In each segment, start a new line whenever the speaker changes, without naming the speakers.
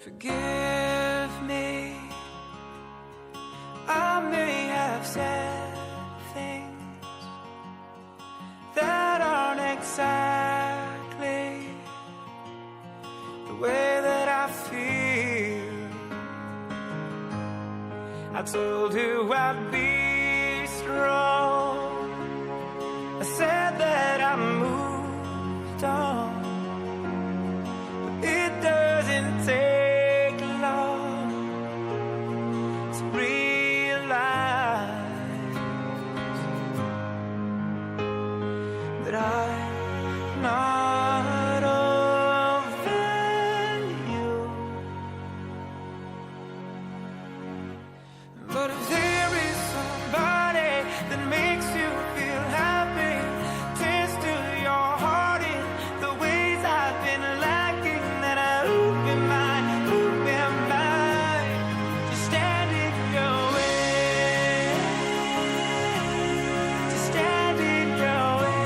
Forgive me, I may have said things that aren't exactly the way that I feel. I told you I'd be strong, I said that I moved on, but it doesn't take that I'm not over you. But if there is somebody that makes you feel happy, tends to your heart in the ways I've been lacking, then who am I to stand in your way, to stand in your way.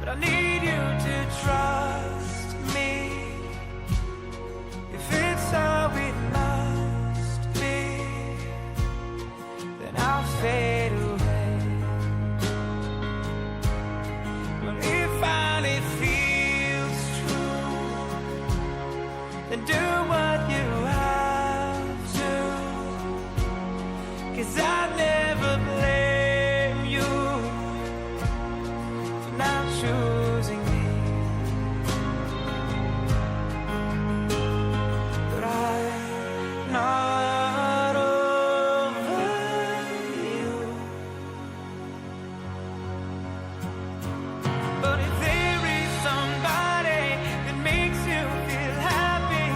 But I need you to trust me. If it's how it must be, then I'll fade away. But if finally feels true, then do what you have to, 'cause I've never blame you for not choosing me. But I'm not over you. But if there is somebody that makes you feel happy,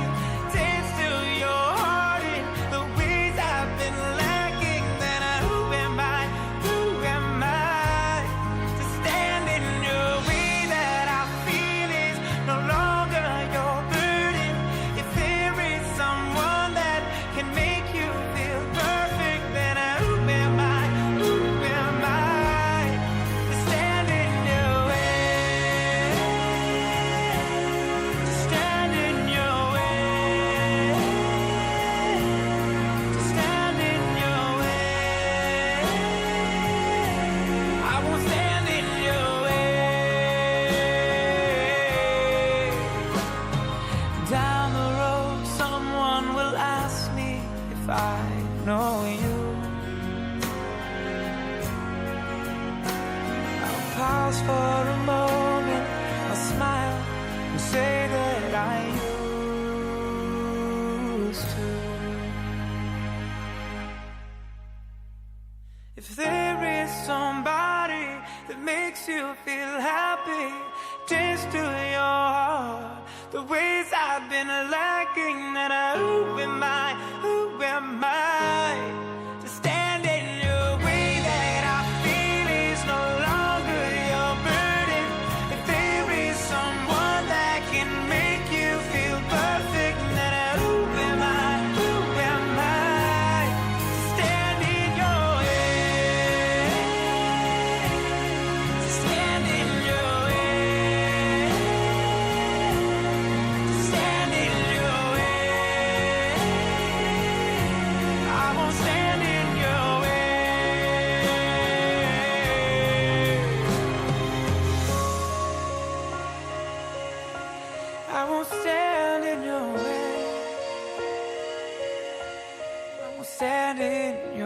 tends to your heart in the ways I've been lacking, then who am I to stand in your way? That I feel is no longer your burden. If there is someone that can make you feel perfect, then who am I to stand in your way, to stand in your way, to stand in your way. I won't stand in your way. Down the road, someone will ask me if I know you. I'll pause for a moment, I'll smile and say that I used to. If there is somebody that makes you feel happy, tends to your heart the ways I've been lacking, then who am I to stand in your way? That I feel is no longer your burden. If there is someone that can make you feel perfect, then who am I to stand in your way, to stand in your way, to stand in your way. I won't stand in your way. I won't stand in your way. I won't stand in your way.